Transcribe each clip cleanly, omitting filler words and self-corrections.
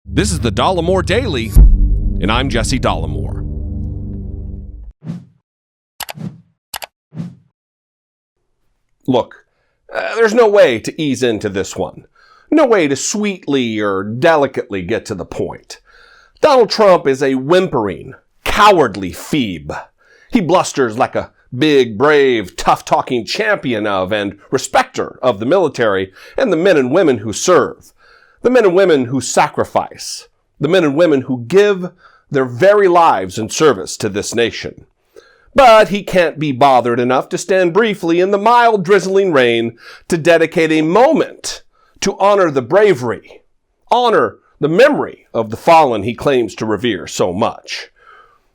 This is the Dollemore Daily, and I'm Jesse Dollemore. Look, there's no way to ease into this one. No way to sweetly or delicately get to the point. Donald Trump is a whimpering, cowardly phoebe. He blusters like a big, brave, tough-talking champion of and respecter of the military and the men and women who serve, the men and women who sacrifice, the men and women who give their very lives in service to this nation. But he can't be bothered enough to stand briefly in the mild, drizzling rain to dedicate a moment to honor the bravery, honor the memory of the fallen he claims to revere so much.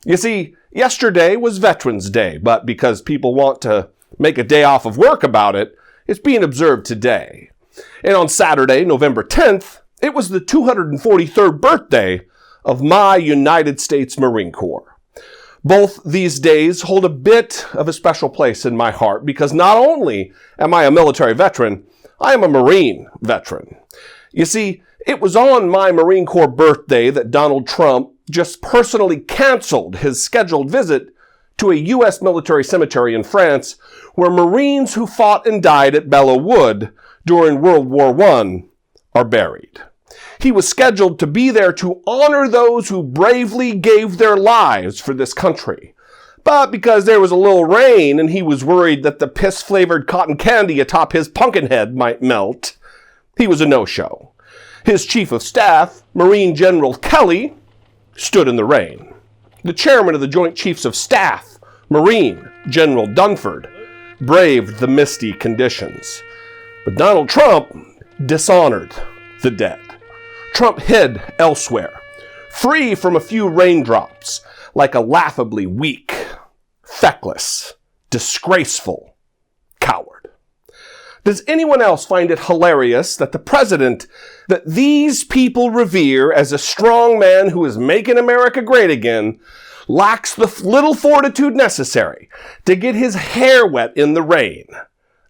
You see, yesterday was Veterans Day, but because people want to make a day off of work about it, it's being observed today. And on Saturday, November 10th, it was the 243rd birthday of my United States Marine Corps. Both these days hold a bit of a special place in my heart because not only am I a military veteran, I am a Marine veteran. You see, it was on my Marine Corps birthday that Donald Trump just personally canceled his scheduled visit to a U.S. military cemetery in France where Marines who fought and died at Belleau Wood during World War I are buried. He was scheduled to be there to honor those who bravely gave their lives for this country. But because there was a little rain and he was worried that the piss-flavored cotton candy atop his pumpkin head might melt, he was a no-show. His chief of staff, Marine General Kelly, stood in the rain. The chairman of the Joint Chiefs of Staff, Marine General Dunford, braved the misty conditions. But Donald Trump dishonored the dead. Trump hid elsewhere, free from a few raindrops, like a laughably weak, feckless, disgraceful coward. Does anyone else find it hilarious that the president that these people revere as a strong man who is making America great again lacks the little fortitude necessary to get his hair wet in the rain?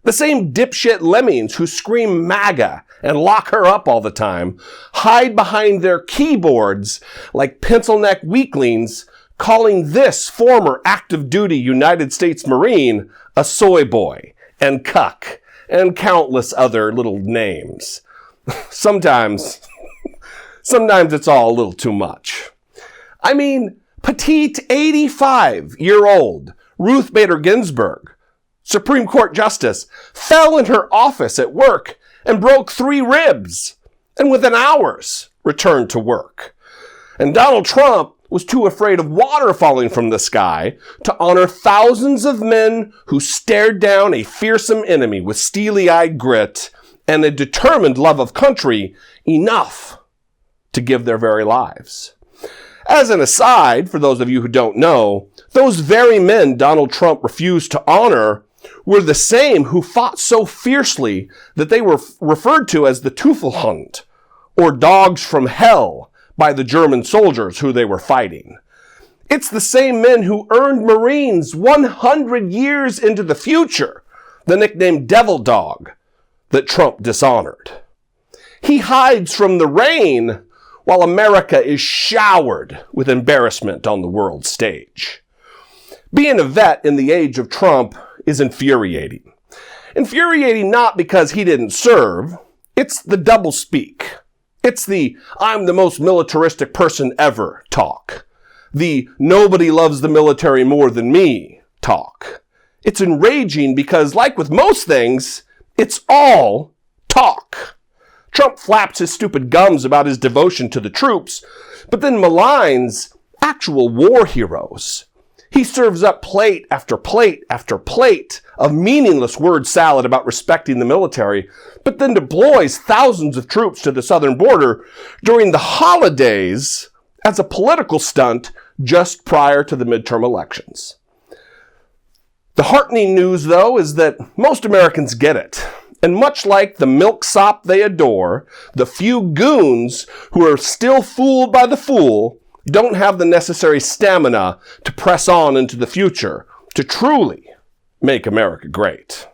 The same dipshit lemmings who scream MAGA and lock her up all the time hide behind their keyboards like pencil-neck weaklings, calling this former active-duty United States Marine a soy boy and cuck and countless other little names. Sometimes it's all a little too much. I mean, petite 85-year-old Ruth Bader Ginsburg, Supreme Court Justice, fell in her office at work and broke 3 ribs, and within hours returned to work. And Donald Trump was too afraid of water falling from the sky to honor thousands of men who stared down a fearsome enemy with steely-eyed grit and a determined love of country enough to give their very lives. As an aside, for those of you who don't know, those very men Donald Trump refused to honor were the same who fought so fiercely that they were referred to as the Teufelhund, or dogs from hell, by the German soldiers who they were fighting. It's the same men who earned Marines 100 years into the future the nickname Devil Dog that Trump dishonored. He hides from the rain while America is showered with embarrassment on the world stage. Being a vet in the age of Trump is infuriating. Infuriating not because he didn't serve, it's the doublespeak. It's the "I'm the most militaristic person ever" talk. The "nobody loves the military more than me" talk. It's enraging because, like with most things, it's all talk. Trump flaps his stupid gums about his devotion to the troops, but then maligns actual war heroes. He serves up plate after plate after plate of meaningless word salad about respecting the military, but then deploys thousands of troops to the southern border during the holidays as a political stunt just prior to the midterm elections. The heartening news, though, is that most Americans get it. And much like the milksop they adore, the few goons who are still fooled by the fool don't have the necessary stamina to press on into the future to truly make America great.